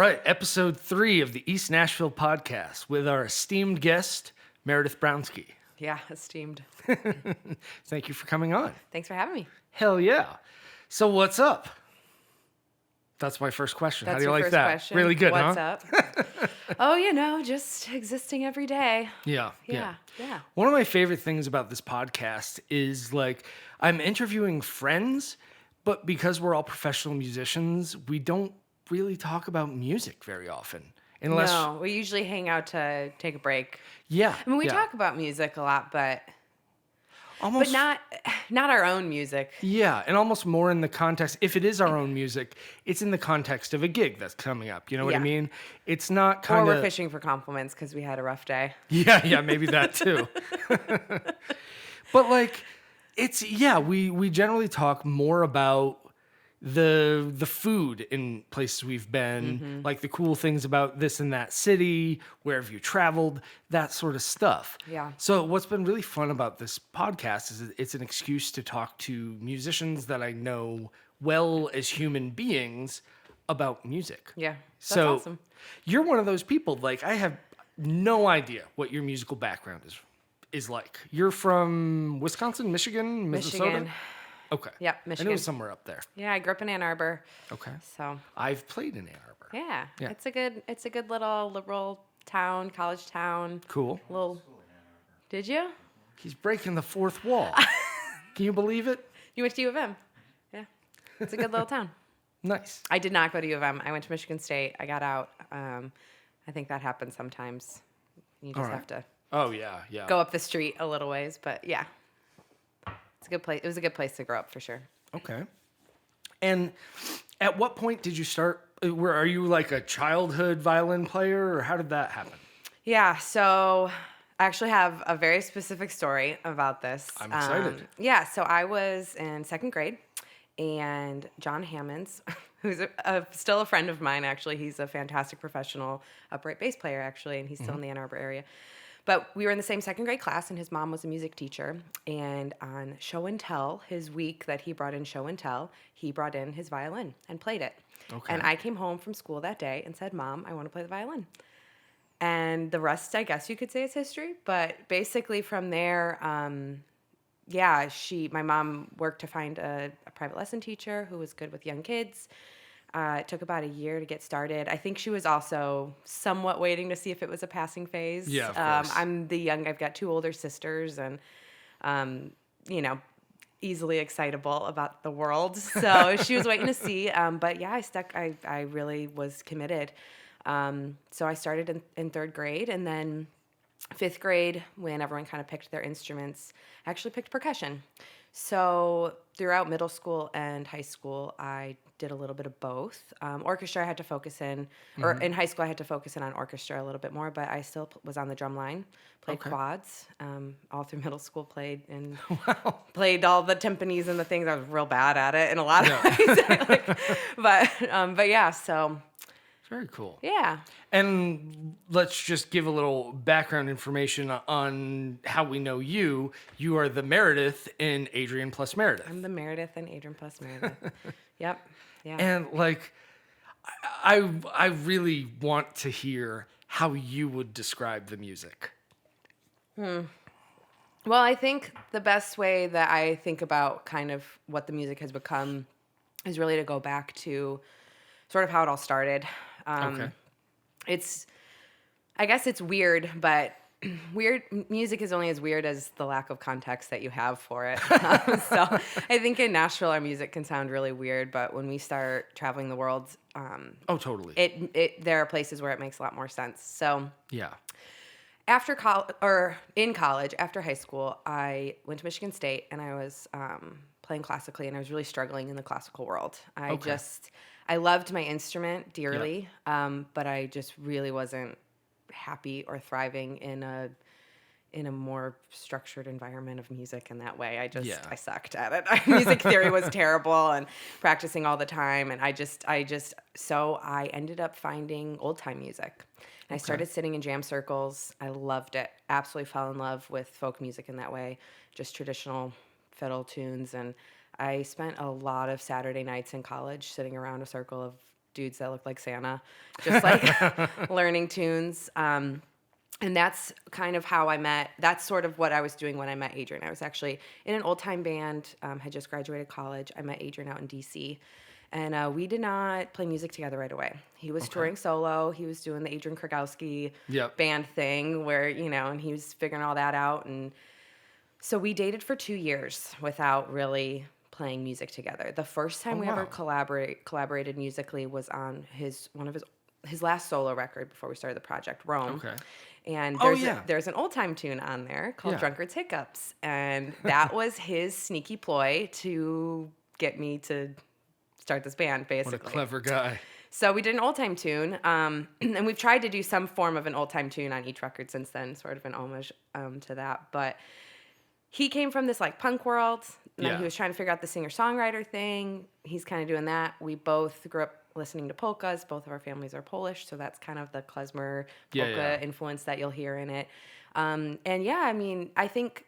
right, episode 3 of the East Nashville podcast with our esteemed guest, Meredith Brownski. Yeah, esteemed. Thank you for coming on. Thanks for having me. Hell yeah. So what's up? That's my first question. That's How do you your like first that? question. Really good, What's huh? up? Oh, just existing every day. Yeah. Yeah. One of my favorite things about this podcast is like I'm interviewing friends, but because we're all professional musicians, we don't really talk about music very often. Unless No, we usually hang out to take a break. Yeah. I mean, we yeah. talk about music a lot, but Almost not our own music. Yeah, and almost more in the context, if it is our own music, it's in the context of a gig that's coming up. You know what I Yeah. mean? It's not Or kind we're of... fishing for compliments because we had a rough day. Yeah, maybe that too. But like, we generally talk more about the food in places we've been, like the cool things about this and that city, where have you traveled, that sort of stuff. Yeah. So what's been really fun about this podcast is it's an excuse to talk to musicians that I know well as human beings about music. Yeah, that's So awesome. you're one of those people, like I have no idea what your musical background is like. You're from Wisconsin, Michigan, Minnesota? Michigan. Okay. Yep, I knew it Michigan. was somewhere up there. Yeah, I grew up in Ann Arbor. Okay. So I've played in Ann Arbor. yeah, Yeah. it's a good little liberal town, college town. Cool. Little. Did you? He's breaking the fourth wall. Can you believe it? You went to U of M. Yeah, it's a good little town. Nice. I did not go to U of M. I went to Michigan State. I got out. I think that happens sometimes. You just All right. have to Oh, yeah. go up the street a little ways, but yeah, it's a good place. It was a good place to grow up for sure. Okay. And at what point did you start? Are you like a childhood violin player, or how did that happen? Yeah, so I actually have a very specific story about this. I'm excited. So I was in second grade, and John Hammonds, who's still a friend of mine, actually. He's a fantastic professional upright bass player, actually, and he's still in the Ann Arbor area. But we were in the same second grade class, and his mom was a music teacher. And on show and tell, his week that he brought in show and tell, he brought in his violin and played it. Okay. And I came home from school that day and said, "Mom, I want to play the violin." And the rest, I guess you could say, is history. But basically from there, my mom worked to find a private lesson teacher who was good with young kids. It took about a year to get started. I think she was also somewhat waiting to see if it was a passing phase. Yeah, of course. I've got 2 older sisters and, easily excitable about the world. So she was waiting to see. But yeah, I really was committed. So I started in 3rd grade, and then 5th grade, when everyone kind of picked their instruments, I actually picked percussion. So throughout middle school and high school, I did a little bit of both. Orchestra I had to focus in, or in high school I had to focus in on orchestra a little bit more, but I still was on the drum line, played quads, all through middle school, played played all the timpanis and the things. I was real bad at it in a lot of ways. But yeah, so. Very cool. Yeah. And let's just give a little background information on how we know you. You are the Meredith in Adrian plus Meredith. I'm the Meredith and Adrian plus Meredith. Yep. Yeah. And like, I really want to hear how you would describe the music. Well, I think the best way that I think about kind of what the music has become is really to go back to sort of how it all started. Okay. I guess it's weird, but music is only as weird as the lack of context that you have for it. So I think in Nashville, our music can sound really weird, but when we start traveling the world, Totally. there are places where it makes a lot more sense. So Yeah. after in college, after high school, I went to Michigan State, and I was playing classically, and I was really struggling in the classical world. I loved my instrument dearly, but I just really wasn't happy or thriving in a more structured environment of music in that way. I sucked at it. Music theory was terrible, and practicing all the time. And so I ended up finding old time music. And I started sitting in jam circles. I loved it. Absolutely fell in love with folk music in that way, just traditional fiddle tunes. And I spent a lot of Saturday nights in college sitting around a circle of dudes that look like Santa, just like learning tunes. And that's kind of how I met. That's sort of what I was doing when I met Adrian. I was actually in an old time band, had just graduated college. I met Adrian out in DC. And we did not play music together right away. He was touring solo. He was doing the Adrian Kragowski band thing where, and he was figuring all that out. And so we dated for 2 years without really playing music together. The first time we ever collaborated musically was on his last solo record before we started the project, Rome. Okay. And there's an old time tune on there called Drunkards Hiccups. And that was his sneaky ploy to get me to start this band, basically. What a clever guy. So we did an old time tune. And we've tried to do some form of an old time tune on each record since then, sort of an homage to that. But he came from this like punk world, and then he was trying to figure out the singer-songwriter thing. He's kind of doing that. We both grew up listening to polkas. Both of our families are Polish, so that's kind of the klezmer polka influence that you'll hear in it. I think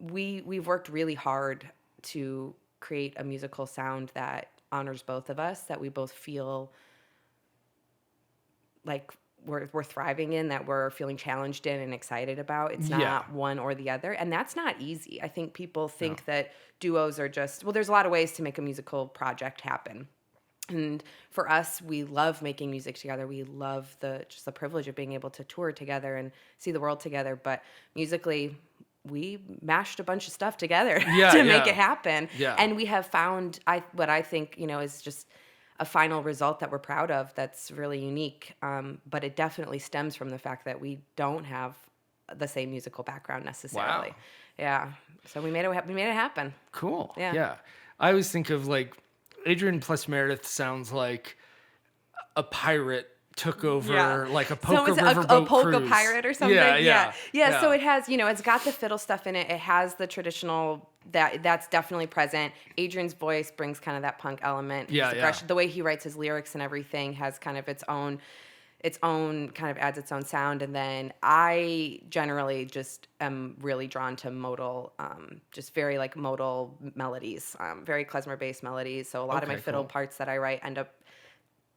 we've worked really hard to create a musical sound that honors both of us, that we both feel like we're thriving in, that we're feeling challenged in and excited about. It's not one or the other. And that's not easy. I think people think that duos are just, there's a lot of ways to make a musical project happen. And for us, we love making music together. We love the privilege of being able to tour together and see the world together. But musically, we mashed a bunch of stuff together to make it happen. Yeah. And we have found what I think, is just a final result that we're proud of that's really unique. But it definitely stems from the fact that we don't have the same musical background necessarily. Wow. Yeah. So we made it happen. Cool. Yeah. I always think of like Adrian plus Meredith sounds like a pirate took over like a polka riverboat a polka cruise. Pirate or something. Yeah. So it has, it's got the fiddle stuff in it. It has the traditional that's definitely present. Adrian's voice brings kind of that punk element. The way he writes his lyrics and everything has kind of its own kind of adds its own sound. And then I generally just am really drawn to modal, just very like modal melodies, very klezmer based melodies. So a lot of my fiddle parts that I write end up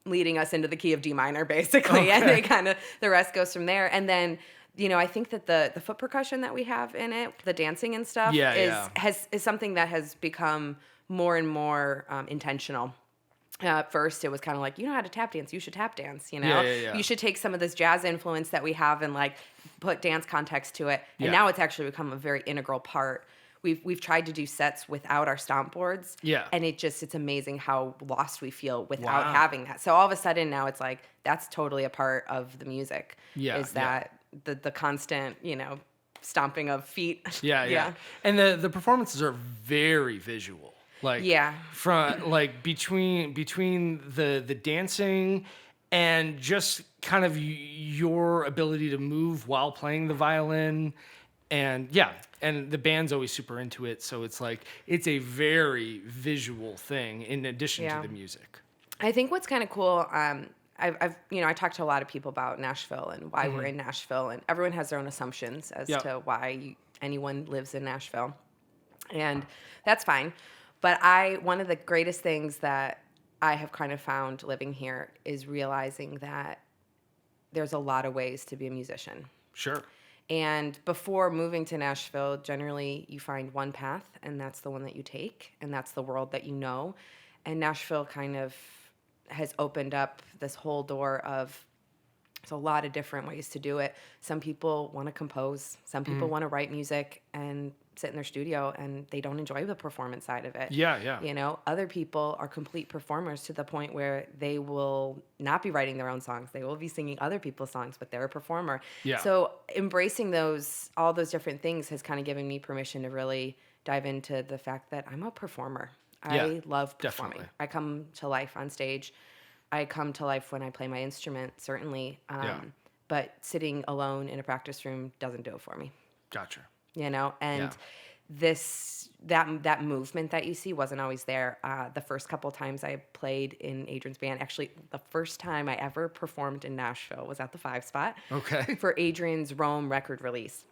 leading us into the key of D minor basically. And they kind of, the rest goes from there. And then, I think that the foot percussion that we have in it, the dancing and stuff is something that has become more and more intentional. At first, it was kind of like, you know how to tap dance, you should tap dance, You should take some of this jazz influence that we have and like put dance context to it. And now it's actually become a very integral part. We've tried to do sets without our stomp boards. And it's amazing how lost we feel without having that. So all of a sudden now it's like, that's totally a part of the music. Is that the constant, stomping of feet. And the performances are very visual. Like from like between the dancing and just kind of your ability to move while playing the violin, and the band's always super into it, so it's like it's a very visual thing in addition to the music. I think what's kind of cool, I talked to a lot of people about Nashville and why we're in Nashville, and everyone has their own assumptions as to why anyone lives in Nashville, and that's fine. But one of the greatest things that I have kind of found living here is realizing that there's a lot of ways to be a musician. Sure. And before moving to Nashville, generally you find one path, and that's the one that you take, and that's the world that you know. And Nashville kind of has opened up this whole door of there's a lot of different ways to do it. Some people want to compose. Some people want to write music and sit in their studio, and they don't enjoy the performance side of it. Other people are complete performers to the point where they will not be writing their own songs. They will be singing other people's songs, but they're a performer. So embracing all those different things has kind of given me permission to really dive into the fact that I'm a performer. I love performing. Definitely. I come to life on stage. I come to life when I play my instrument, certainly. But sitting alone in a practice room doesn't do it for me. Gotcha. And that movement that you see wasn't always there. The first couple times I played in Adrian's band, actually the first time I ever performed in Nashville was at the 5 Spot for Adrian's Rome record release.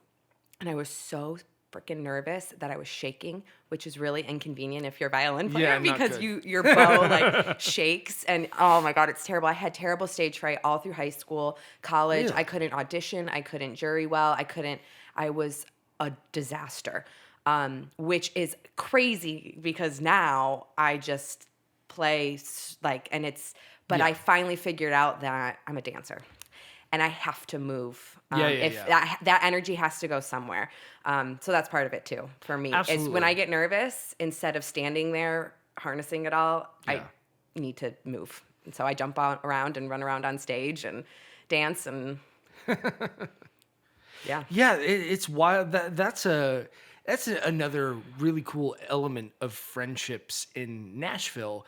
And I was so freaking nervous that I was shaking, which is really inconvenient if you're a violin player Yeah, not because good. your bow like shakes, and oh my God, it's terrible. I had terrible stage fright all through high school, college. Really? I couldn't audition. I couldn't jury well. I was a disaster, which is crazy because now I just play but Yeah. I finally figured out that I'm a dancer and I have to move. Yeah. That energy has to go somewhere. So that's part of it too for me. Is when Absolutely. I get nervous, instead of standing there harnessing it all, I Yeah. need to move. And so I jump around and run around on stage and dance and yeah. Yeah, it's wild. That's another really cool element of friendships in Nashville,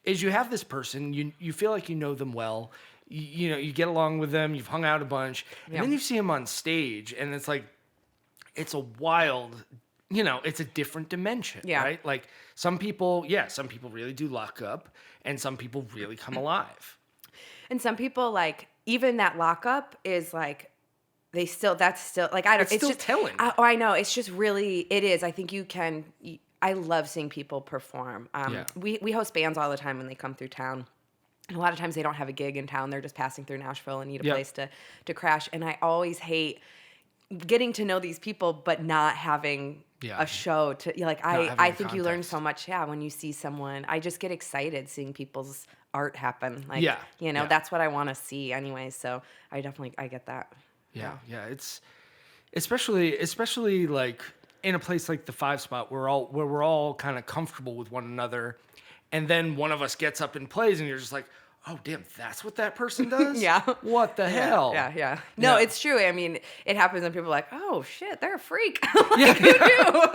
is you have this person, you feel like you know them well, you get along with them, you've hung out a bunch, and Yeah. then you see them on stage, and it's like, it's a wild, it's a different dimension, Yeah. right? Like some people really do lock up, and some people really come alive. And some people, like, even that lockup is like, that's still like, It's it's still just telling. I know, it's just really, it is. I think I love seeing people perform. Yeah. We host bands all the time when they come through town. And a lot of times they don't have a gig in town. They're just passing through Nashville and need a Yep. place to crash. And I always hate getting to know these people, but not having Yeah. a show to, like, Not having I a think you learn context. so much. Yeah. When you see someone, I just get excited seeing people's art happen. Like, Yeah, you know, yeah. that's what I want to see anyway. So I get that. Yeah. It's especially like in a place like the Five Spot where we're all kind of comfortable with one another, and then one of us gets up and plays, and you're just like, oh damn, that's what that person does. Yeah. What the hell? Yeah. No, Yeah. it's true. I mean, it happens when people are like, oh shit, they're a freak. Like, who knew?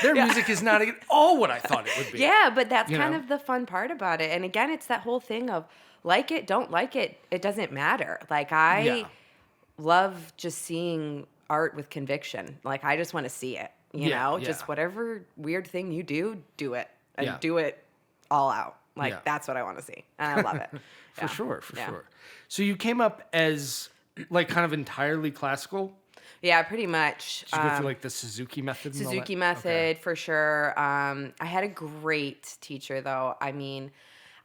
Their music is not at all what I thought it would be. Yeah, but that's You kind know? of the fun part about it. And again, it's that whole thing of like it, don't like it. It doesn't matter. Like Yeah. love just seeing art with conviction. Like I just want to see it, Yeah. just whatever weird thing you do it and Yeah. do it all out. Like Yeah. that's what I want to see. And I love it. For sure. So you came up as like kind of entirely classical. Yeah, pretty much. Did you go through like the Suzuki method? And all Suzuki that? method Okay. for sure. I had a great teacher though. I mean,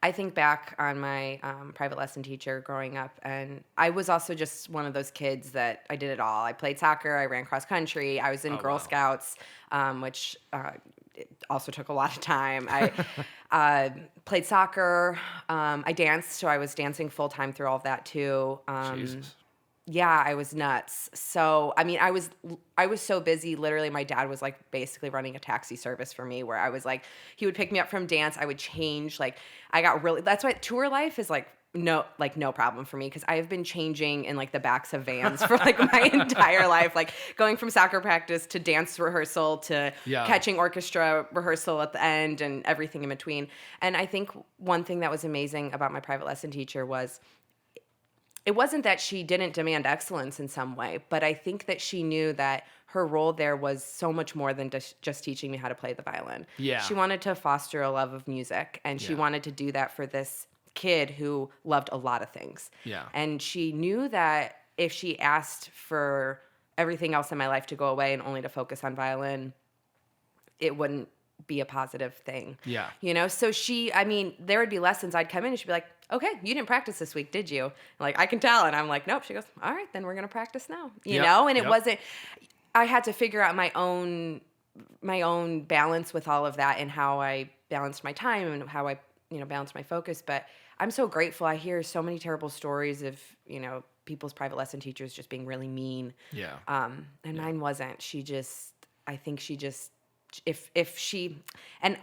I think back on my private lesson teacher growing up, and I was also just one of those kids that I did it all. I played soccer, I ran cross country, I was in Girl wow. Scouts, which it also took a lot of time. I played soccer, I danced, so I was dancing full time through all of that too. Jesus. Yeah, I was nuts. So, I mean, I was so busy. Literally, my dad was like basically running a taxi service for me where I was like, he would pick me up from dance. I would change. Like, that's why tour life is like no problem for me because I have been changing in like the backs of vans for like my entire life. Like going from soccer practice to dance rehearsal to Yeah. catching orchestra rehearsal at the end and everything in between. And I think one thing that was amazing about my private lesson teacher was it wasn't that she didn't demand excellence in some way, but I think that she knew that her role there was so much more than just teaching me how to play the violin. Yeah. She wanted to foster a love of music, and she Yeah. wanted to do that for this kid who loved a lot of things. Yeah. And she knew that if she asked for everything else in my life to go away and only to focus on violin, it wouldn't be a positive thing. Yeah. So there would be lessons I'd come in and she'd be like, okay, you didn't practice this week, did you? Like, I can tell. And I'm like, nope. She goes, all right, then we're going to practice now, Yep, And it yep. wasn't, I had to figure out my own balance with all of that and how I balanced my time and how I, balanced my focus. But I'm so grateful. I hear so many terrible stories of, people's private lesson teachers just being really mean. Yeah. And mine wasn't. I think she just, if she, and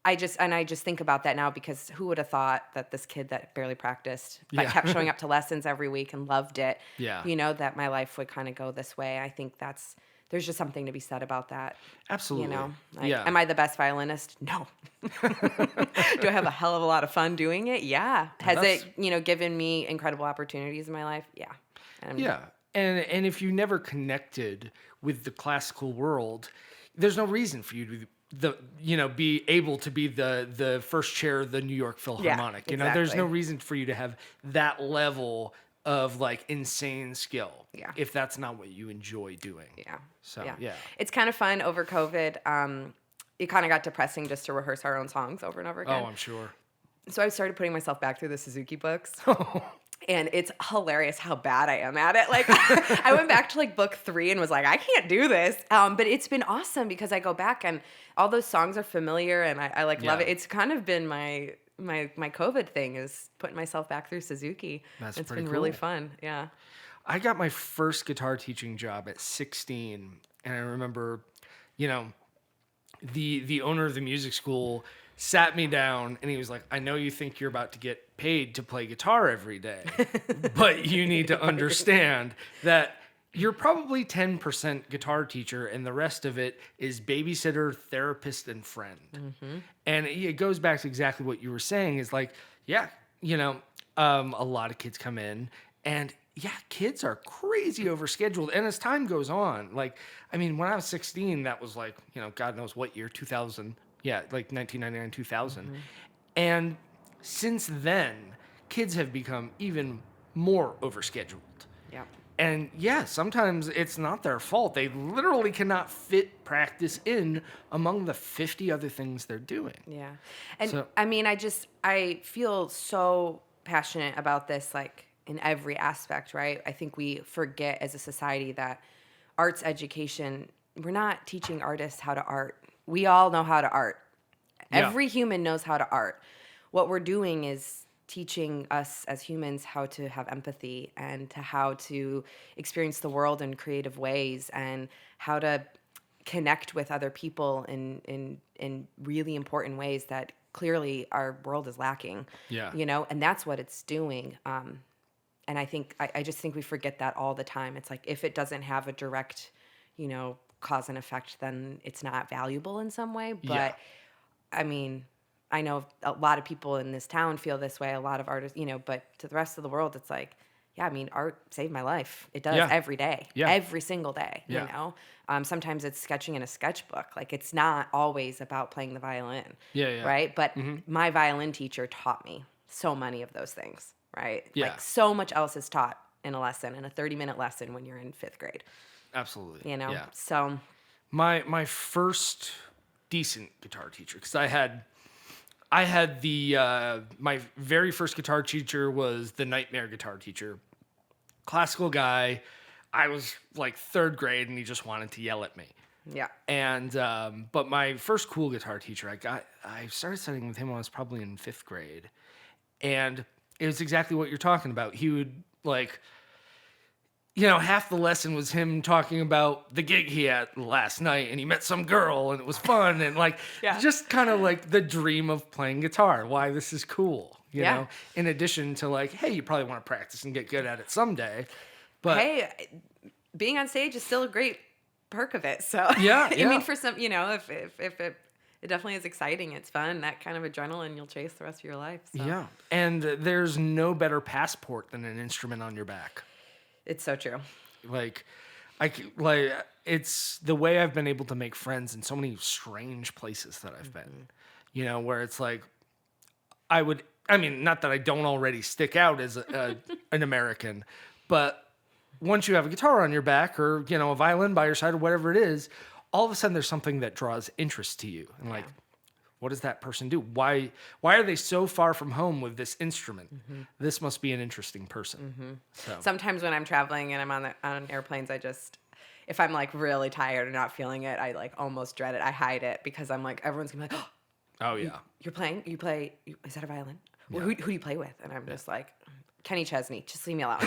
I just think about that now because who would have thought that this kid that barely practiced but Yeah. kept showing up to lessons every week and loved it, Yeah. that my life would kind of go this way. I think there's just something to be said about that. Absolutely. Like, Yeah. am I the best violinist? No. Do I have a hell of a lot of fun doing it? Yeah. Has that's- it, given me incredible opportunities in my life? Yeah. Yeah. And if you never connected with the classical world, there's no reason for you to be able to be the first chair of the New York Philharmonic. There's no exactly. reason for you to have that level of like insane skill. Yeah. If that's not what you enjoy doing. Yeah. So, yeah. It's kind of fun over COVID. It kind of got depressing just to rehearse our own songs over and over again. Oh, I'm sure. So I started putting myself back through the Suzuki books. And it's hilarious how bad I am at it. Like, I went back to like book 3 and was like, I can't do this. But it's been awesome because I go back and all those songs are familiar and I like love it. It's kind of been my COVID thing is putting myself back through Suzuki. That's it's pretty been cool. really fun. Yeah. I got my first guitar teaching job at 16, and I remember, you know, the owner of the music school sat me down and he was like, I know you think you're about to get paid to play guitar every day, but you need to understand that you're probably 10% guitar teacher and the rest of it is babysitter, therapist, and friend. Mm-hmm. And it goes back to exactly what you were saying is like, yeah, you know, a lot of kids come in and yeah, kids are crazy overscheduled. And as time goes on, like, I mean, when I was 16, that was like, you know, God knows what year, 2000. Yeah, like 1999, 2000. Mm-hmm. And since then, kids have become even more overscheduled. Yeah. And yeah, sometimes it's not their fault. They literally cannot fit practice in among the 50 other things they're doing. Yeah. And so, I mean, I feel so passionate about this, like in every aspect, right? I think we forget as a society that arts education, we're not teaching artists how to art. We all know how to art. Yeah. Every human knows how to art. What we're doing is teaching us as humans how to have empathy and to how to experience the world in creative ways and how to connect with other people in really important ways that clearly our world is lacking. Yeah. You know, and that's what it's doing. And I just think we forget that all the time. It's like if it doesn't have a direct, you know, cause and effect, then it's not valuable in some way. But yeah. I mean, I know a lot of people in this town feel this way, a lot of artists, you know, but to the rest of the world, it's like, yeah, I mean, art saved my life. It does every day, every single day, you know? Sometimes it's sketching in a sketchbook. Like, it's not always about playing the violin, right? But my violin teacher taught me so many of those things, right? Yeah. Like, so much else is taught in a lesson, in a 30-minute lesson when you're in 5th grade. Absolutely. You know? Yeah. So my first decent guitar teacher, because I had the my very first guitar teacher was the nightmare guitar teacher. Classical guy. I was like 3rd grade and he just wanted to yell at me. Yeah. And but my first cool guitar teacher I started studying with him when I was probably in 5th grade. And it was exactly what you're talking about. He would like, you know, half the lesson was him talking about the gig he had last night and he met some girl and it was fun and like just kind of like the dream of playing guitar, why this is cool, you know, in addition to like, hey, you probably want to practice and get good at it someday. But hey, being on stage is still a great perk of it. So yeah. I mean, for some, you know, if it definitely is exciting, it's fun, that kind of adrenaline you'll chase the rest of your life. So. Yeah. And there's no better passport than an instrument on your back. It's so true. Like it's the way I've been able to make friends in so many strange places that I've been, you know, where it's like, I mean, not that I don't already stick out as an American, but once you have a guitar on your back or, you know, a violin by your side or whatever it is, all of a sudden there's something that draws interest to you. And like, what does that person do? Why are they so far from home with this instrument? Mm-hmm. This must be an interesting person. Mm-hmm. So. Sometimes when I'm traveling and I'm on airplanes, if I'm like really tired and not feeling it, I like almost dread it. I hide it because I'm like, everyone's gonna be like, oh yeah, you play, is that a violin? Yeah. Who do you play with? And I'm just like, Kenny Chesney, just leave me alone.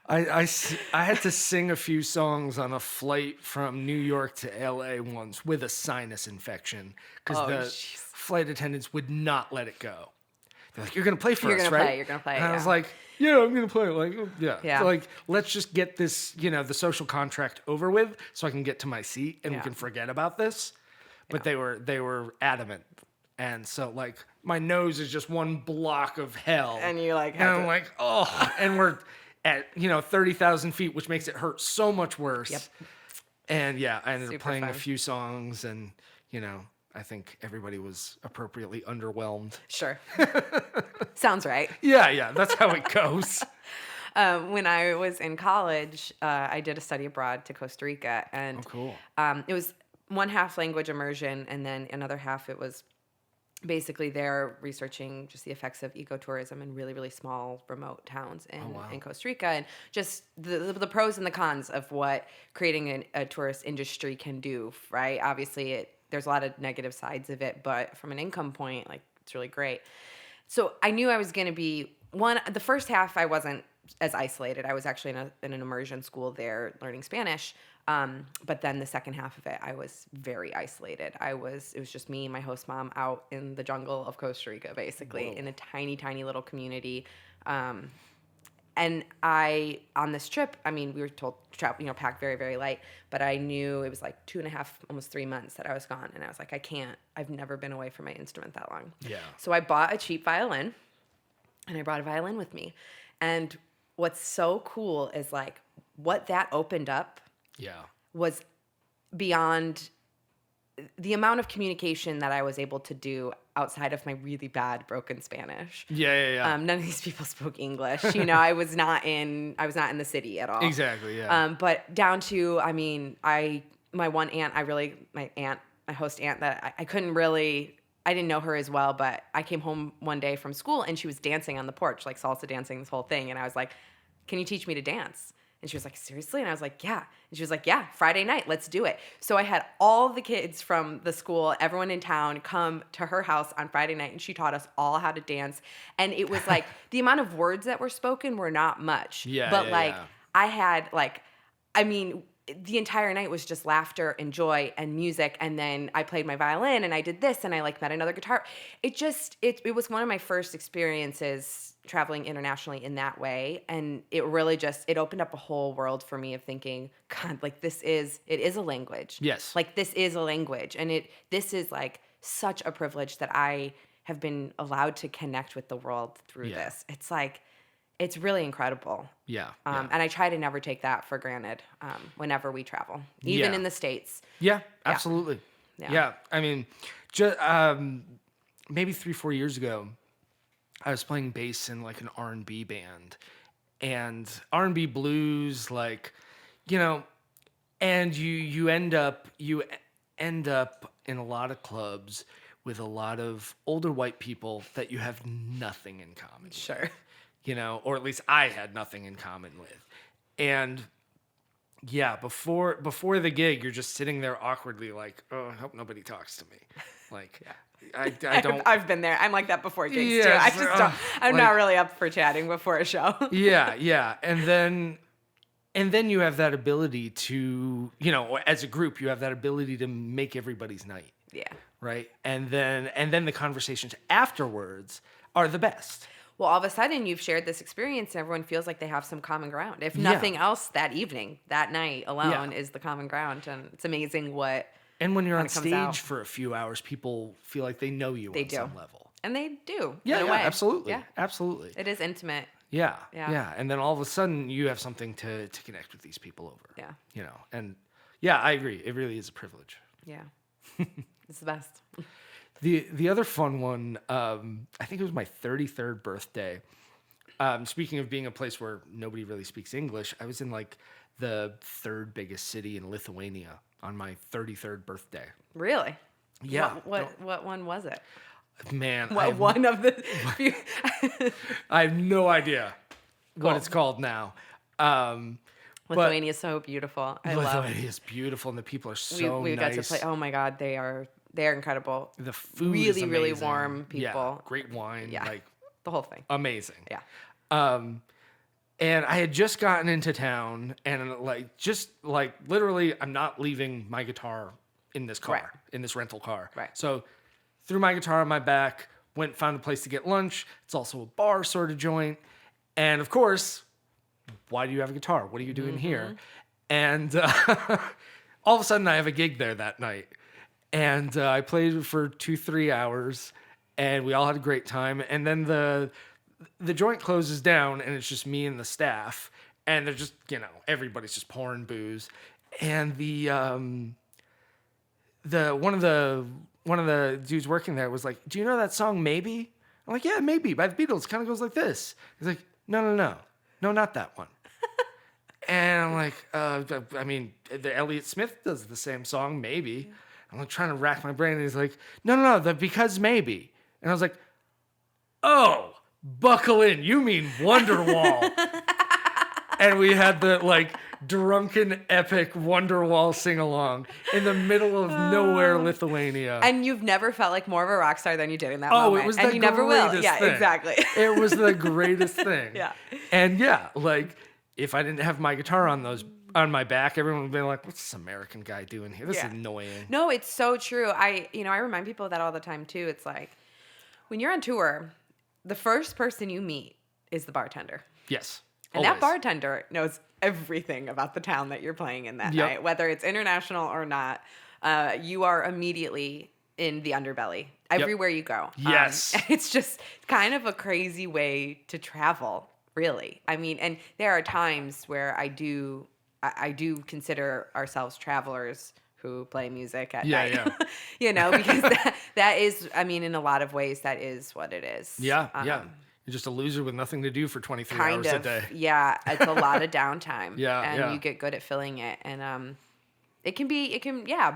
I had to sing a few songs on a flight from New York to LA once with a sinus infection because the flight attendants would not let it go. They're like, "You're gonna play for us, right?" You're gonna play. And I was like, "Yeah, I'm gonna play." Like, yeah. So like, let's just get this, you know, the social contract over with, so I can get to my seat and we can forget about this. But they were adamant, and so like my nose is just one block of hell, and you're like, and I'm like, oh, and we're at, you know, 30,000 feet, which makes it hurt so much worse. Yep. And yeah, I ended up playing a few songs and, you know, I think everybody was appropriately underwhelmed. Sure. Sounds right. Yeah, that's how it goes. When I was in college, I did a study abroad to Costa Rica, and Cool. it was one half language immersion, and then another half it was basically there researching just the effects of ecotourism in really, really small remote towns in Costa Rica, and just the pros and the cons of what creating a tourist industry can do, right? Obviously, there's a lot of negative sides of it, but from an income point, like, it's really great. So I knew I was going to be the first half I wasn't as isolated. I was actually in an immersion school there learning Spanish. But then the second half of it, I was very isolated. It was just me and my host mom out in the jungle of Costa Rica, basically, in a tiny, tiny little community. And on this trip, I mean, we were told to pack very, very light, but I knew it was like 2.5, almost 3 months that I was gone. And I was like, I've never been away from my instrument that long. Yeah. So I bought a cheap violin, and I brought a violin with me. And what's so cool is like what that opened up was beyond the amount of communication that I was able to do outside of my really bad broken Spanish. Yeah. None of these people spoke English. I was not in the city at all. Exactly. Yeah. But down to, I mean, my host aunt that I couldn't really, I didn't know her as well, but I came home one day from school and she was dancing on the porch, like salsa dancing, this whole thing. And I was like, can you teach me to dance? And she was like, seriously? And I was like, yeah. And she was like, yeah, Friday night, let's do it. So I had all the kids from the school, everyone in town, come to her house on Friday night, and she taught us all how to dance. And it was like, the amount of words that were spoken were not much. I had the entire night was just laughter and joy and music. And then I played my violin and I did this and I met another guitar. It was one of my first experiences traveling internationally in that way. And it really it opened up a whole world for me of thinking, God, like it is a language. Yes. Like this is a language. And this is like such a privilege that I have been allowed to connect with the world through this. It's like, it's really incredible. Yeah. And I try to never take that for granted whenever we travel, even in the States. Yeah, absolutely. Yeah. I mean, maybe 3-4 years ago, I was playing bass in like an R&B band, and R&B blues, and you end up in a lot of clubs with a lot of older white people that you have nothing in common with. Sure. Or at least I had nothing in common with. And yeah, before the gig, you're just sitting there awkwardly like, oh, I hope nobody talks to me. Like, I don't. I've been there. I'm like that before gigs too. I just don't. I'm not really up for chatting before a show. Yeah. And then you have that ability to, as a group, you have that ability to make everybody's night. Yeah. Right. And then the conversations afterwards are the best. Well, all of a sudden you've shared this experience and everyone feels like they have some common ground. If nothing else, that evening, that night alone is the common ground. And it's amazing what. And when you're on stage for a few hours, people feel like they know you on some level. And they do. Yeah, in a way. Absolutely. Yeah. Absolutely. It is intimate. Yeah. And then all of a sudden you have something to connect with these people over. Yeah. And yeah, I agree. It really is a privilege. Yeah. It's the best. The other fun one, I think it was my 33rd birthday. Speaking of being a place where nobody really speaks English, I was in like the third biggest city in Lithuania on my 33rd birthday. Really? Yeah. What one was it? Man. One of the few. I have no idea what it's called now. Lithuania is so beautiful. Lithuania is beautiful, and the people are so we nice. got to play. Oh my God, they're incredible. The food really, is amazing. really warm people. Yeah, great wine. Yeah, the whole thing. Amazing. Yeah. And I had just gotten into town, and literally, I'm not leaving my guitar in this car, in this rental car. Right. So threw my guitar on my back, found a place to get lunch. It's also a bar sort of joint. And of course, why do you have a guitar? What are you doing here? And all of a sudden I have a gig there that night. And I played for 2-3 hours, and we all had a great time. And then the joint closes down, and it's just me and the staff. And they're just, everybody's just pouring booze. And the one of the one of the dudes working there was like, "Do you know that song Maybe?" I'm like, "Yeah, Maybe by the Beatles. Kind of goes like this." He's like, No, not that one." And I'm like, I mean, the Elliott Smith does the same song, Maybe. I'm like trying to rack my brain, and he's like, No, the Because Maybe. And I was like, "Oh, buckle in. You mean Wonderwall." And we had the like drunken epic Wonderwall sing along in the middle of nowhere, Lithuania. And you've never felt like more of a rock star than you did in that Oh, moment. it was and the you never will. greatest Yeah, thing. exactly. It was the greatest thing. Yeah. And yeah, like if I didn't have my guitar on my back, everyone would be like, "What's this American guy doing here? This is annoying." No, it's so true. I remind people of that all the time too. It's like when you're on tour, the first person you meet is the bartender. Yes. And always. that bartender knows everything about the town that you're playing in that night, whether it's international or not. You are immediately in the underbelly everywhere you go. Yes. It's just kind of a crazy way to travel, really. I mean, and there are times where I do consider ourselves travelers who play music at night. Because that is, I mean, in a lot of ways, that is what it is. Yeah. You're just a loser with nothing to do for 23 hours a day. Yeah, it's a lot of downtime. And you get good at filling it. And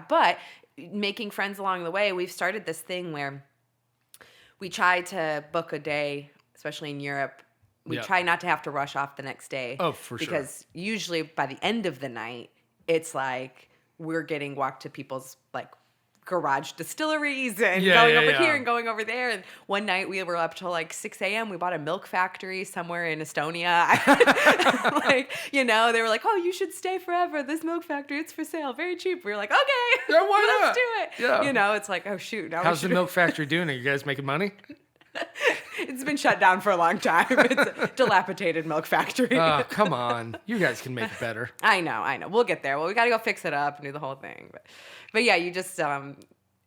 but making friends along the way, we've started this thing where we try to book a day, especially in Europe. We try not to have to rush off the next day. Oh, for sure. Because usually by the end of the night, it's like we're getting walked to people's like garage distilleries and going over here and going over there. And one night we were up till like 6 a.m. We bought a milk factory somewhere in Estonia. They were like, "Oh, you should stay forever. This milk factory, it's for sale, very cheap." We were like, "Okay, why let's not? do it." Yeah. It's like, "Oh shoot, now how's the milk factory doing? Are you guys making money?" It's been shut down for a long time. It's a dilapidated milk factory. Oh, come on. You guys can make it better. I know. We'll get there. Well, we got to go fix it up and do the whole thing. But yeah, you just,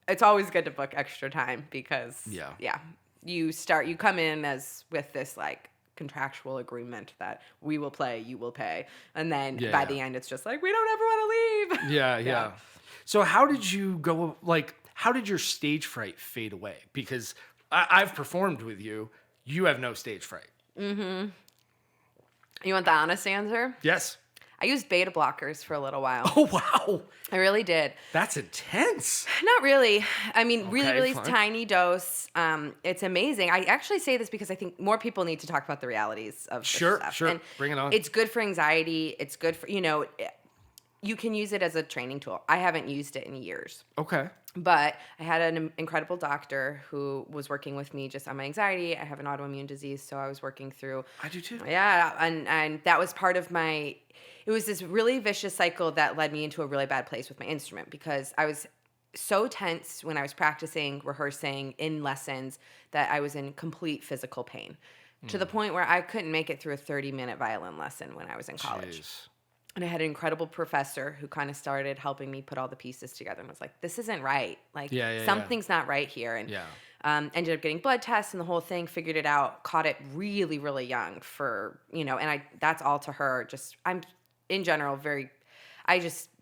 it's always good to book extra time because, you come in with this like contractual agreement that we will play, you will pay. And then by the end, it's just like, we don't ever want to leave. Yeah. So how did you go, like, how did your stage fright fade away? Because I've performed with you. You have no stage fright. Mm-hmm. You want the honest answer? Yes. I used beta blockers for a little while. Oh, wow. I really did. That's intense. Not really. I mean, really fine. tiny dose. It's amazing. I actually say this because I think more people need to talk about the realities of this stuff. Sure. And bring it on. it's good for anxiety. It's good for, you can use it as a training tool. I haven't used it in years. Okay. But I had an incredible doctor who was working with me just on my anxiety. I have an autoimmune disease, so I was working through. I do too. Yeah, and that was part of my. It was this really vicious cycle that led me into a really bad place with my instrument because I was so tense when I was practicing, rehearsing, in lessons that I was in complete physical pain to the point where I couldn't make it through a 30-minute violin lesson when I was in college. Jeez. And I had an incredible professor who kind of started helping me put all the pieces together and was like, this isn't right. Like, something's not right here. And ended up getting blood tests and the whole thing, figured it out, caught it really, really young and that's all to her. I'm, in general,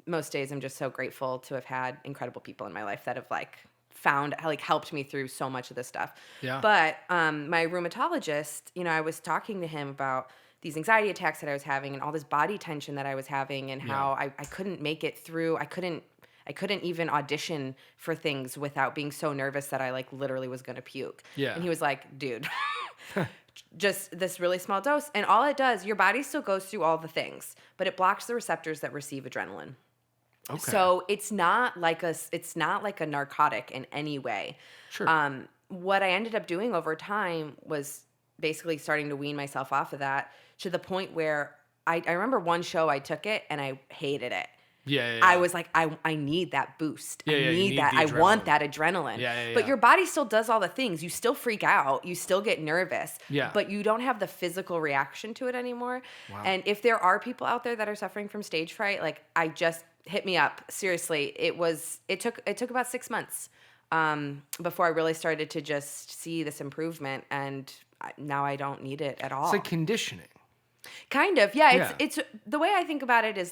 most days I'm just so grateful to have had incredible people in my life that have helped me through so much of this stuff. Yeah. But my rheumatologist, I was talking to him about these anxiety attacks that I was having and all this body tension that I was having and how I couldn't make it through. I couldn't even audition for things without being so nervous that I literally was going to puke. Yeah. And he was like, dude, just this really small dose. And all it does, your body still goes through all the things, but it blocks the receptors that receive adrenaline. Okay. So it's not like a narcotic in any way. Sure. What I ended up doing over time was basically starting to wean myself off of that to the point where I remember one show I took it and I hated it. Yeah. I was like, I need that boost. I need that. I want that adrenaline. But your body still does all the things. You still freak out. You still get nervous. Yeah. But you don't have the physical reaction to it anymore. Wow. And if there are people out there that are suffering from stage fright, hit me up. Seriously, it took about 6 months before I really started to just see this improvement, and now I don't need it at all. It's like conditioning. Kind of, yeah. It's the way I think about it is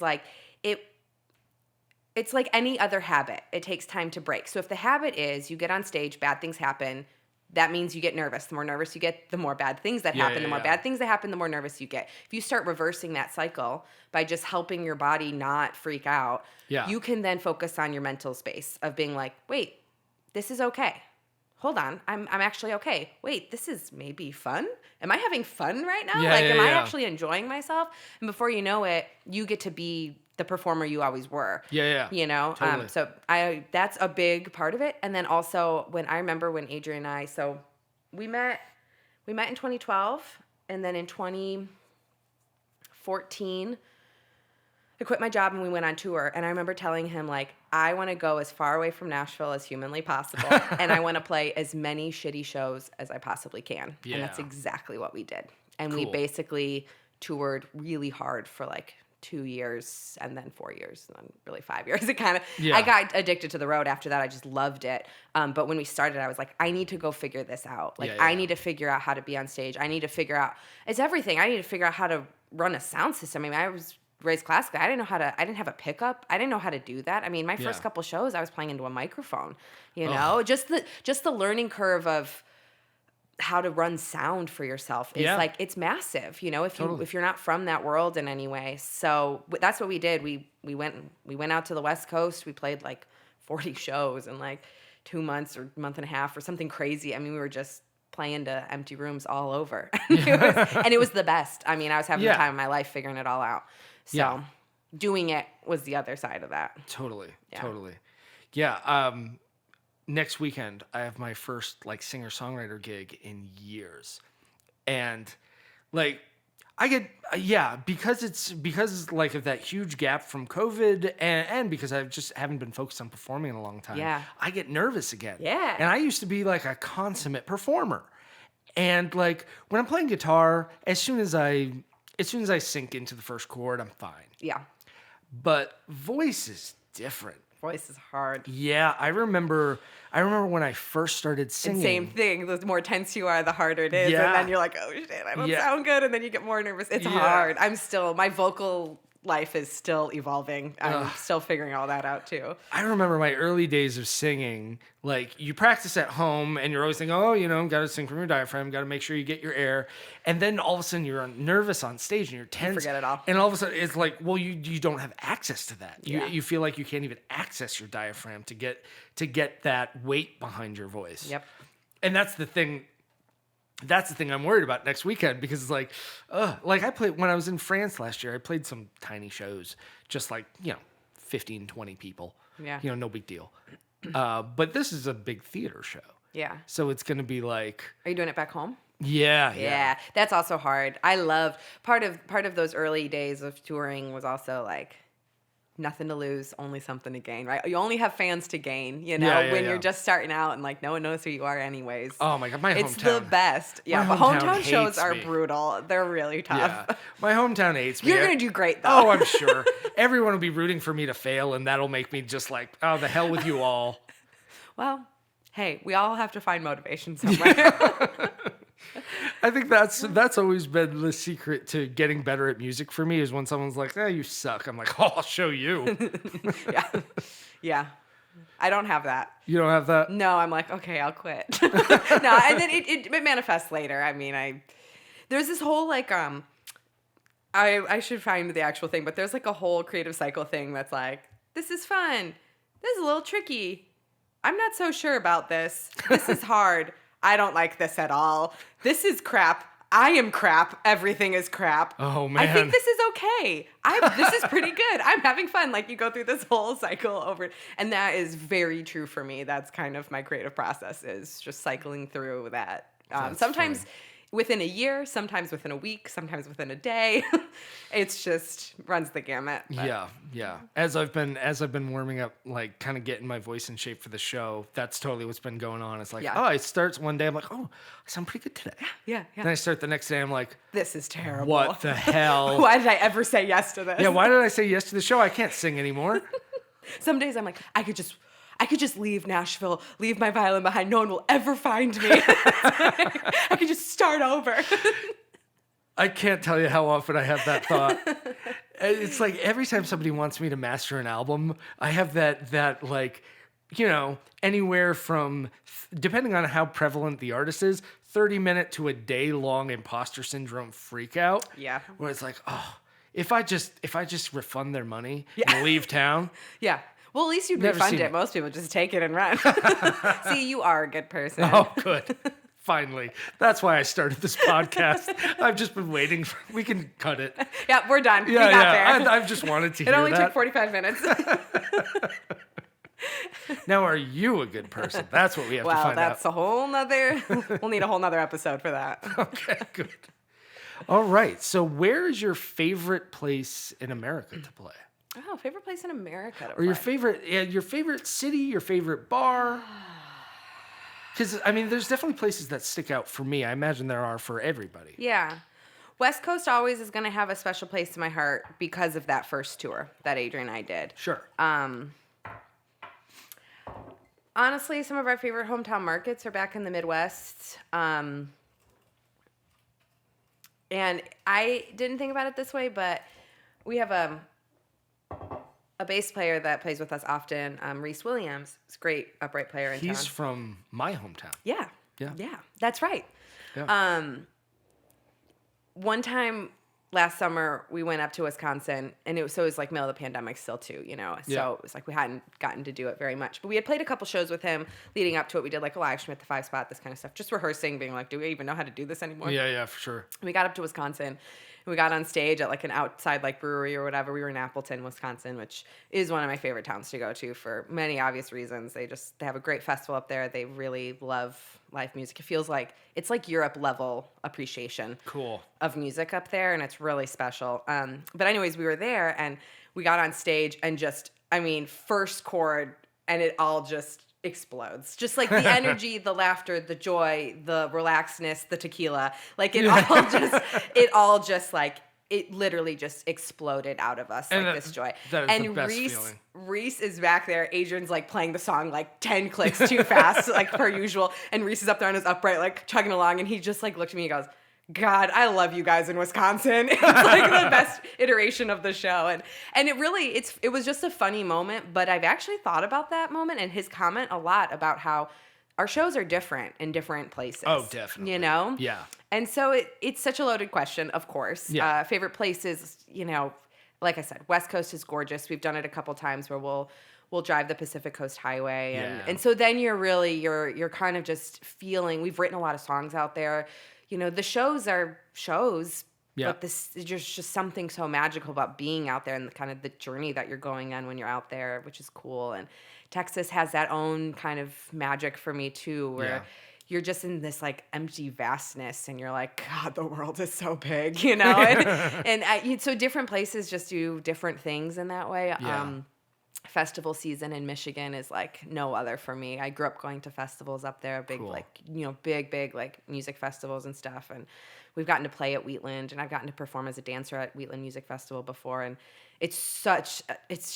it's like any other habit. It takes time to break. So if the habit is you get on stage, bad things happen, that means you get nervous. The more nervous you get, the more bad things that happen. The more bad things that happen, the more nervous you get. If you start reversing that cycle by just helping your body not freak out, you can then focus on your mental space of being like, wait, this is okay. Hold on, I'm actually okay. Wait, this is maybe fun? Am I having fun right now? Am I actually enjoying myself? And before you know it, you get to be the performer you always were. You know? Totally. So that's a big part of it. And then also when Adrian and I, so we met in 2012, and then in 2014, I quit my job and we went on tour. And I remember telling him, like, I want to go as far away from Nashville as humanly possible. And I want to play as many shitty shows as I possibly can. Yeah. And that's exactly what we did. And we basically toured really hard for like 2 years and then 4 years and then really 5 years. I got addicted to the road after that. I just loved it. But when we started, I was like, I need to go figure this out. Like, I need to figure out how to be on stage. I need to figure out, it's everything. I need to figure out how to run a sound system. I mean, I was raised classically. I didn't have a pickup. I didn't know how to do that. I mean, my first couple shows, I was playing into a microphone, you know, just the learning curve of how to run sound for yourself is like, it's massive, you know, if you're not from that world in any way. So that's what we did. We went out to the West Coast. We played like 40 shows in like 2 months or month and a half or something crazy. I mean, we were just playing to empty rooms all over. And it was the best. I mean, I was having the time of my life figuring it all out. So doing it was the other side of that. Totally. Yeah. Next weekend, I have my first like singer-songwriter gig in years. And like, I get, because like of that huge gap from COVID and because I just haven't been focused on performing in a long time, I get nervous again. Yeah. And I used to be like a consummate performer. And like when I'm playing guitar, as soon as I sink into the first chord, I'm fine. Yeah. But voice is different. Voice is hard. Yeah, I remember when I first started singing. And same thing. The more tense you are, the harder it is. Yeah. And then you're like, oh shit, I don't sound good. And then you get more nervous. It's hard. My vocal life is still evolving. I'm still figuring all that out too. I remember my early days of singing, like you practice at home and you're always thinking, oh, you know, got to sing from your diaphragm, got to make sure you get your air. And then all of a sudden you're nervous on stage and you're tense. You forget it all. And all of a sudden it's like, well, you don't have access to that. You feel like you can't even access your diaphragm to get that weight behind your voice. Yep. And that's the thing I'm worried about next weekend because it's like, like I played when I was in France last year, I played some tiny shows, just like, 15, 20 people. Yeah. No big deal. But this is a big theater show. Yeah. So it's going to be like. Are you doing it back home? Yeah. Yeah. That's also hard. I loved part of those early days of touring was also like, nothing to lose, only something to gain, right? You only have fans to gain, when you're just starting out and like no one knows who you are anyways. Oh my God, my hometown. It's the best. Yeah, but hometown shows are brutal. They're really tough. Yeah. My hometown hates me. You're going to do great though. Oh, I'm sure. Everyone will be rooting for me to fail and that'll make me just like, oh, the hell with you all. Well, hey, we all have to find motivation somewhere. I think that's always been the secret to getting better at music for me is when someone's like, you suck. I'm like, oh, I'll show you. Yeah. I don't have that. You don't have that? No, I'm like, okay, I'll quit. No, and then it manifests later. I mean, there's this whole like, I should find the actual thing, but there's like a whole creative cycle thing that's like, this is fun. This is a little tricky. I'm not so sure about this. This is hard. I don't like this at all. This is crap. I am crap. Everything is crap. Oh, man. I think this is okay. This is pretty good. I'm having fun. Like, you go through this whole cycle over. And that is very true for me. That's kind of my creative process is just cycling through that. Sometimes within a year, sometimes within a week, sometimes within a day. It's just runs the gamut. But. Yeah. As I've been warming up, like kind of getting my voice in shape for the show, that's totally what's been going on. It's like, it starts one day, I'm like, oh, I sound pretty good today. Yeah. Then I start the next day, I'm like, this is terrible. What the hell? Why did I ever say yes to this? Yeah, why did I say yes to the show? I can't sing anymore. Some days I'm like, I could just leave Nashville, leave my violin behind. No one will ever find me. I could just start over. I can't tell you how often I have that thought. It's like every time somebody wants me to master an album, I have that like, anywhere from, depending on how prevalent the artist is, 30-minute to a day-long imposter syndrome freak out. Yeah. Where it's like, oh, if I just refund their money and leave town. Yeah. Well, at least you'd Never refund seen it. it. Most people just take it and run. See, you are a good person. Oh, good. Finally. That's why I started this podcast. I've just been waiting. We can cut it. Yeah, we're done. Yeah, we got there. I've just wanted to hear It only that. took 45 minutes. Now, are you a good person? That's what we have to find out. Well, that's a whole nother... We'll need a whole nother episode for that. Okay, good. All right. So where is your favorite place in America to play? Oh, favorite place in America to Or play. your favorite city, your favorite bar? Because, there's definitely places that stick out for me. I imagine there are for everybody. Yeah. West Coast always is going to have a special place in my heart because of that first tour that Adrian and I did. Sure. Honestly, some of our favorite hometown markets are back in the Midwest. And I didn't think about it this way, but we have a bass player that plays with us often, Reese Williams. He's a great upright player in town. He's from my hometown. Yeah. Yeah. Yeah, that's right. Yeah. One time last summer, we went up to Wisconsin, and it was like middle of the pandemic still too, So Yeah. it was like we hadn't gotten to do it very much. But we had played a couple shows with him leading up to it. We did like a live stream at the 5 Spot, this kind of stuff, just rehearsing, being like, do we even know how to do this anymore? Yeah, for sure. We got up to Wisconsin, and we got on stage at like an outside like brewery or whatever. We were in Appleton, Wisconsin, which is one of my favorite towns to go to for many obvious reasons. They have a great festival up there. They really love live music. It feels like it's like Europe level appreciation Cool. of music up there, and it's really special. But anyways, we were there, and we got on stage, and first chord, and it all just explodes. Just like the energy, the laughter, the joy, the relaxedness, the tequila, like it literally just exploded out of us, And like this joy. that is the best feeling. Reese is back there. Adrian's like playing the song like 10 clicks too fast, like per usual. And Reese is up there on his upright, like chugging along. And he just like looked at me and goes, God, I love you guys in Wisconsin. It's like the best iteration of the show. And it was just a funny moment, but I've actually thought about that moment and his comment a lot about how our shows are different in different places. Oh, definitely. Yeah. And so it's such a loaded question, of course. Yeah. Favorite places, like I said, West Coast is gorgeous. We've done it a couple times where we'll drive the Pacific Coast Highway. And so then you're kind of just feeling, we've written a lot of songs out there. The shows are shows, but there's just something so magical about being out there and kind of the journey that you're going on when you're out there, which is cool. And Texas has that own kind of magic for me too, where you're just in this like empty vastness and you're like, God, the world is so big, so different places just do different things in that way. Yeah. Festival season in Michigan is like no other for me. I grew up going to festivals up there, big, Cool. big like music festivals and stuff. And we've gotten to play at Wheatland, and I've gotten to perform as a dancer at Wheatland Music Festival before. And it's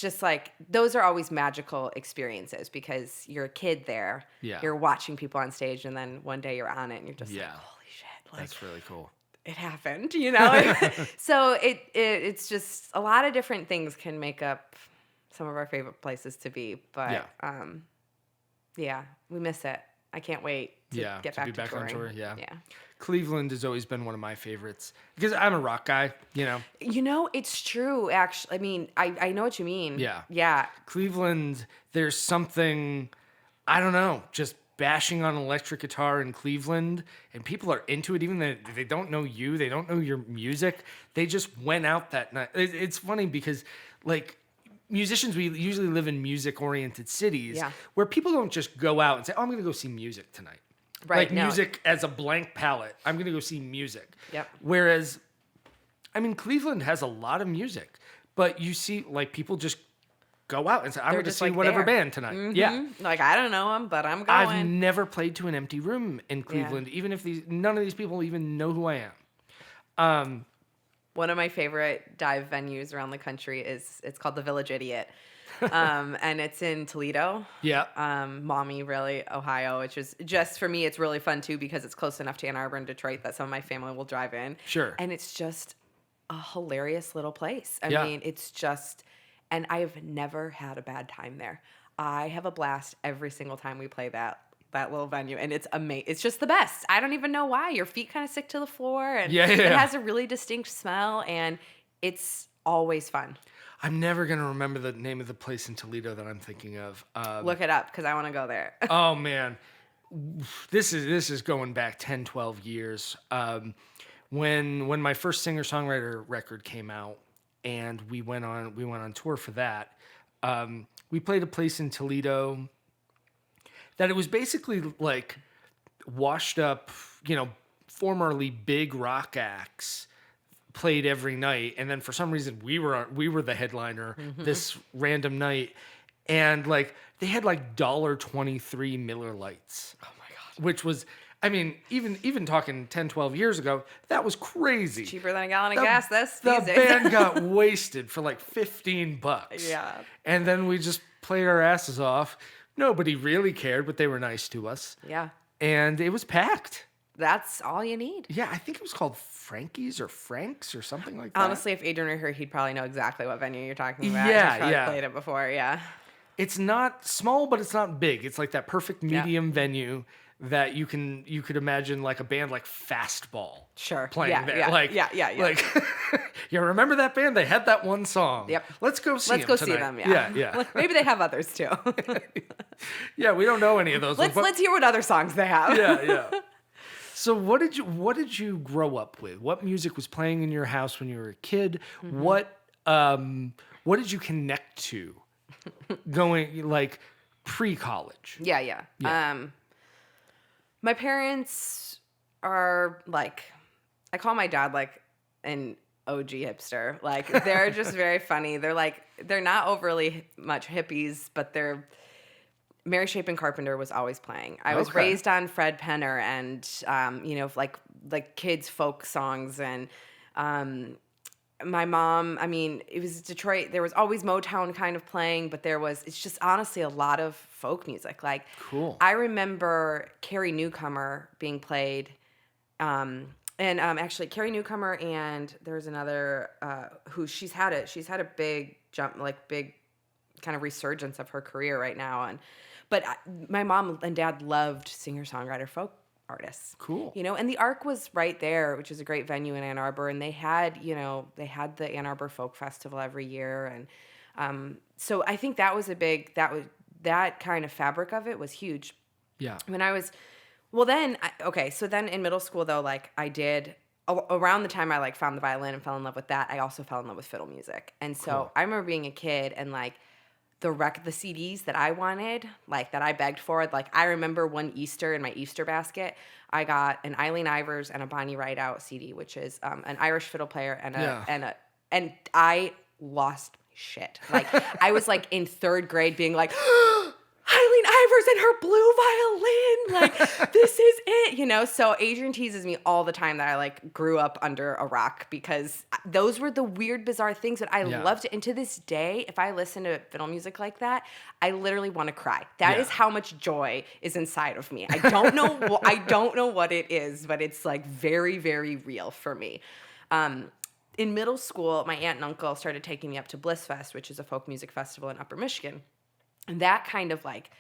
just like, those are always magical experiences because you're a kid there. Yeah. You're watching people on stage, and then one day you're on it and you're just like, holy shit. Like, That's really cool. it happened, So it's just a lot of different things can make up some of our favorite places to be, but we miss it. I can't wait to get back be to back touring. on tour. Yeah. Yeah. Cleveland has always been one of my favorites because I'm a rock guy, It's true, actually. I know what you mean. Yeah. Yeah. Cleveland, there's something, I don't know, just bashing on electric guitar in Cleveland, and people are into it, even though they don't know you, they don't know your music. They just went out that night. It's funny because, like, musicians, we usually live in music-oriented cities where people don't just go out and say, I'm going to go see music tonight. Right. Like music as a blank palette. I'm going to go see music. Yep. Whereas, Cleveland has a lot of music, but you see, like, people just go out and say, I'm going to see whatever band tonight. Mm-hmm. Yeah. Like, I don't know them, but I'm going. I've never played to an empty room in Cleveland, even if none of these people even know who I am. One of my favorite dive venues around the country it's called the Village Idiot. And it's in Toledo. Yeah. Maumee, really, Ohio, which is just, for me, it's really fun too because it's close enough to Ann Arbor and Detroit that some of my family will drive in. Sure. And it's just a hilarious little place. I Yeah. mean, it's just, and I've never had a bad time there. I have a blast every single time we play that little venue, and it's amazing. It's just the best. I don't even know why. Your feet kind of stick to the floor, and Yeah. it has a really distinct smell, and it's always fun. I'm never going to remember the name of the place in Toledo that I'm thinking of. Look it up because I want to go there. Oh, man. This is going back 10, 12 years. When my first singer-songwriter record came out, and we went on tour for that, we played a place in Toledo that it was basically like washed up, formerly big rock acts played every night, and then for some reason we were the headliner this random night, and like they had like $1.23 Miller Lights. Oh my God. Which was, I mean, even talking 10, 12 years ago, that was crazy. Cheaper than a gallon of gas. The band got wasted for like $15. Yeah. And then we just played our asses off. Nobody really cared, but they were nice to us. Yeah. And it was packed. That's all you need. Yeah, I think it was called Frankie's or Frank's or something like that. Honestly, if Adrian were here, he'd probably know exactly what venue you're talking about. Yeah, He's probably yeah. played it before, yeah. It's not small, but it's not big. It's like that perfect medium venue that you could imagine like a band like Fastball playing there. Yeah, Like, Like, you remember that band? They had that one song. Yep. Let's go see them, yeah. Yeah. Maybe they have others too. Yeah, we don't know any of those. Let's hear what other songs they have. Yeah. So what did you grow up with? What music was playing in your house when you were a kid? What did you connect to going like pre-college? Yeah. My parents are like, I call my dad like an OG hipster. Like they're just very funny. They're not overly much hippies, but Mary Chapin Carpenter was always playing. I was raised on Fred Penner and, like kids folk songs. And my mom, I mean, it was Detroit. There was always Motown kind of playing, but it's just honestly a lot of folk music. Like, cool. I remember Carrie Newcomer being played. Actually Carrie Newcomer, and there's another who she's had a big jump, like big kind of resurgence of her career right now. But my mom and dad loved singer-songwriter folk artists. Cool. And the Ark was right there, which is a great venue in Ann Arbor, and they had the Ann Arbor Folk Festival every year, and so I think that was that kind of fabric of it was huge. Yeah. So then in middle school though, like I did around the time I like found the violin and fell in love with that, I also fell in love with fiddle music. And so I remember being a kid and like the CDs that I wanted, like that I begged for, like I remember one Easter in my Easter basket, I got an Eileen Ivers and a Bonnie Rideout CD, which is an Irish fiddle player and I lost my shit. Like I was like in third grade being like, Eileen Ivers and her blue violin, like this is it, So Adrian teases me all the time that I like grew up under a rock because those were the weird, bizarre things that I loved. And to this day, if I listen to fiddle music like that, I literally want to cry. That is how much joy is inside of me. I don't know, I don't know what it is, but it's like very, very real for me. In middle school, my aunt and uncle started taking me up to Bliss Fest, which is a folk music festival in Upper Michigan. And that kind of like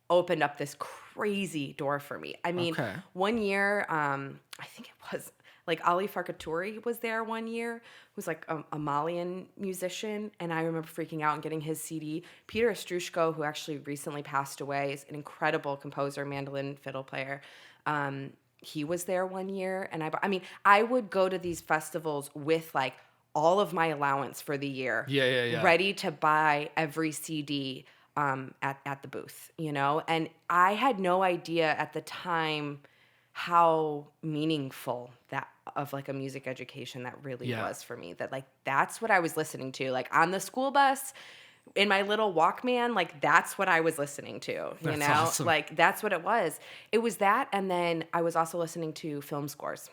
opened up this crazy door for me. I mean, one year, I think it was like Ali Farkaturi was there one year, who's like a Malian musician. And I remember freaking out and getting his CD. Peter Ostrushko, who actually recently passed away, is an incredible composer, mandolin, fiddle player. He was there one year. And I would go to these festivals with like all of my allowance for the year. Yeah. Ready to buy every CD at the booth, and I had no idea at the time how meaningful that of like a music education that really was for me. That like that's what I was listening to, like on the school bus, in my little Walkman, like that's what I was listening to. That's awesome. Like that's what it was. It was that, and then I was also listening to film scores.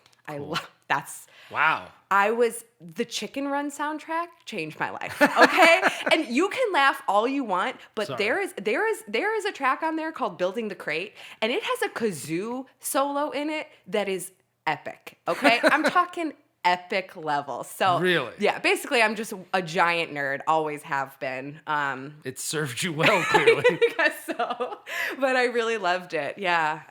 Wow. The Chicken Run soundtrack changed my life. Okay? And you can laugh all you want, but there is a track on there called Building the Crate, and it has a kazoo solo in it that is epic. Okay? I'm talking epic level. So Really? yeah, basically I'm just a giant nerd, always have been. It served you well, clearly. I guess so. But I really loved it. Yeah,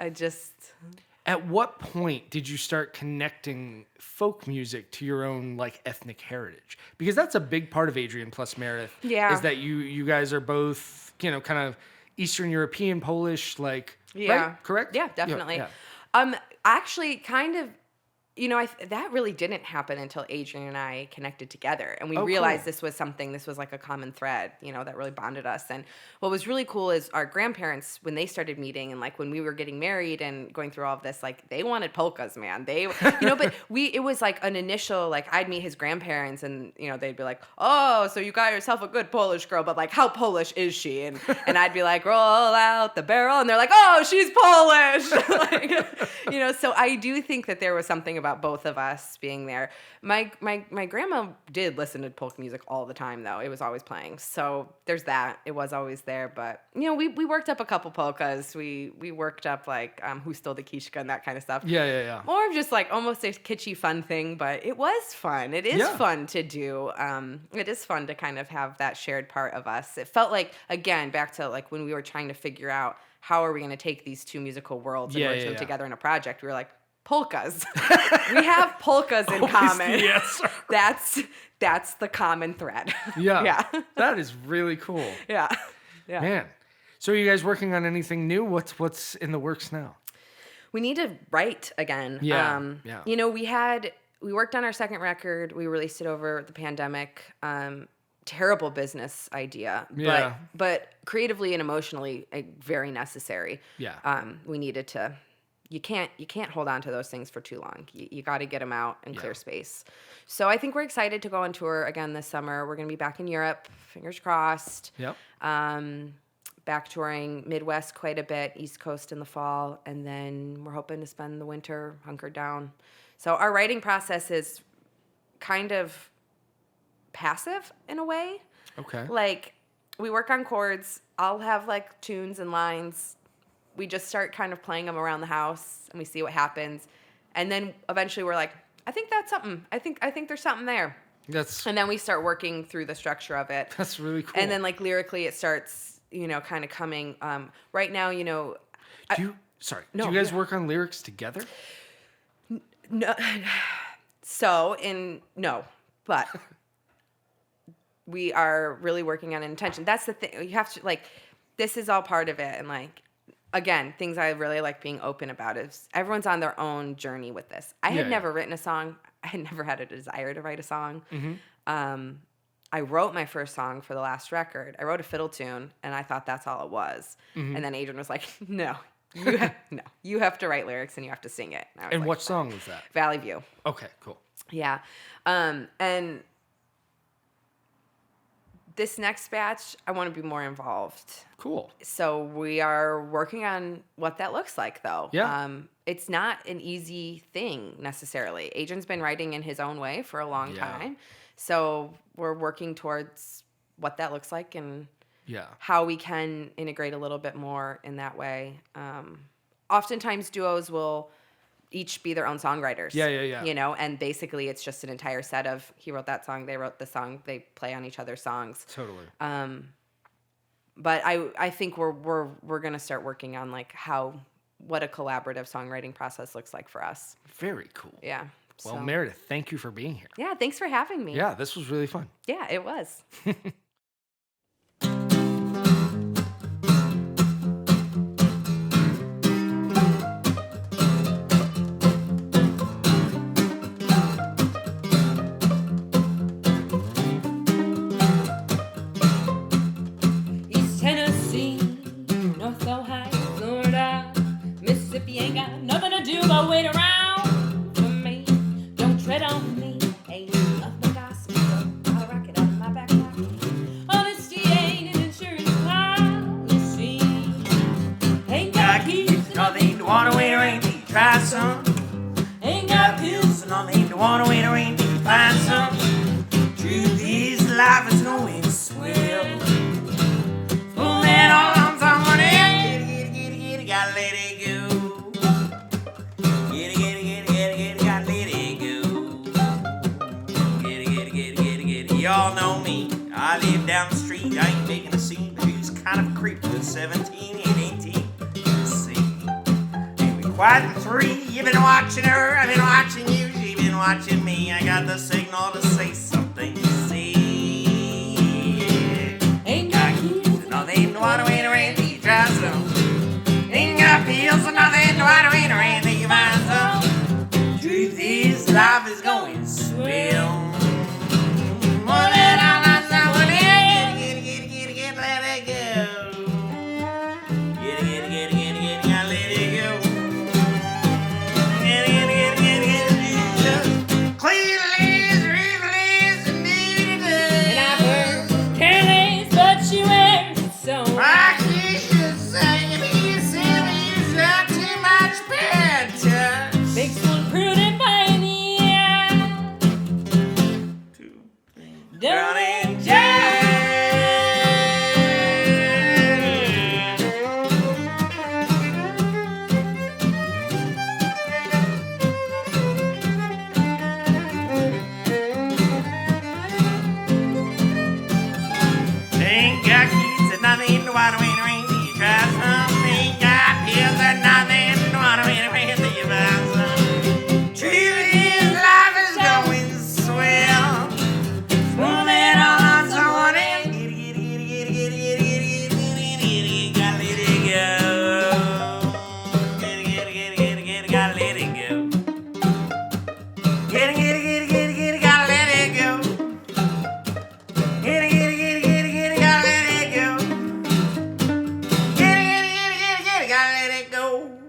At what point did you start connecting folk music to your own like ethnic heritage? Because that's a big part of Adrian plus Meredith. Yeah. Is that you guys are both, kind of Eastern European, Polish, like, Yeah. right? Correct? Yeah, definitely. Yeah. Actually, kind of, that really didn't happen until Adrian and I connected together, and we realized cool. this was like a common thread, that really bonded us. And what was really cool is our grandparents, when they started meeting, and like when we were getting married and going through all of this, like they wanted polkas, man. They, but it was like an initial, like I'd meet his grandparents, and they'd be like, "Oh, so you got yourself a good Polish girl, but like how Polish is she?" And I'd be like, "Roll out the barrel," and they're like, "Oh, she's Polish." Like, so I do think that there was something about both of us being there. My grandma did listen to polka music all the time, though. It was always playing. So there's that. It was always there. But, we worked up a couple polkas. We worked up, like, Who Stole the Kishka and that kind of stuff. Yeah. More of just, like, almost a kitschy fun thing. But it was fun. It is fun to do. It is fun to kind of have that shared part of us. It felt like, again, back to, like, when we were trying to figure out how are we going to take these two musical worlds and merge them together in a project. We were like, polkas. We have polkas in common. Yes. That's the common thread. Yeah. Yeah. That is really cool. Yeah. Man. So are you guys working on anything new? What's in the works now? We need to write again. Yeah. We worked on our second record. We released it over the pandemic. Terrible business idea. Yeah. But creatively and emotionally, very necessary. Yeah. We needed to. You can't hold on to those things for too long. You got to get them out and clear space. So I think we're excited to go on tour again this summer. We're going to be back in Europe, fingers crossed. Yep. Back touring Midwest quite a bit, East Coast in the fall, and then we're hoping to spend the winter hunkered down. So our writing process is kind of passive in a way. Okay. Like we work on chords. I'll have like tunes and lines. We just start kind of playing them around the house and we see what happens. And then eventually we're like, I think that's something. I think there's something there. And then we start working through the structure of it. That's really cool. And then like lyrically it starts, kind of coming. Right now, do you guys work on lyrics together? No. But we are really working on intention. That's the thing. You have to like, this is all part of it. And like, again, things I really like being open about is everyone's on their own journey with this. I had never written a song. I had never had a desire to write a song. Mm-hmm. I wrote my first song for the last record. I wrote a fiddle tune, and I thought that's all it was. Mm-hmm. And then Adrian was like, "No, you have to write lyrics and you have to sing it." And like, what song was that? Valley View. Okay, cool. Yeah, and this next batch, I want to be more involved. Cool. So we are working on what that looks like, though. Yeah. It's not an easy thing, necessarily. Adrian's been writing in his own way for a long time. So we're working towards what that looks like and how we can integrate a little bit more in that way. Oftentimes, duos will each be their own songwriters. Yeah. And basically it's just an entire set of he wrote that song, they wrote the song, they play on each other's songs. Totally. But I think we're gonna start working on like what a collaborative songwriting process looks like for us. Very cool. Yeah. Well, Meredith, thank you for being here. Yeah, thanks for having me. Yeah, this was really fun. Yeah, it was. Ain't got nothing to do but wait around for me. Don't tread on me. Ain't nothing gossip. I'll rock it on my back pocket. Honesty ain't an insurance policy. Ain't got keys, nothing to want to wait around till you try some. Ain't got pills, nothing to want to wait around till you find some. Truth is, life is going swell. Pull that on someone else. Get it, gotta let it go. Gotta let it go. y'all know me. I live down the street, I ain't making a scene, but who's kind of a creep with 17 and 18? Let's see. Ain't we quiet and 3? You've been watching her, I've been watching you, she been watching me. I got the signal to say something, you see. Ain't got keys. Nothing to water in a rain, you try some. Ain't got pills, nothing to water in a rain, you find some. Truth is, life is going swell. Gotta let it go.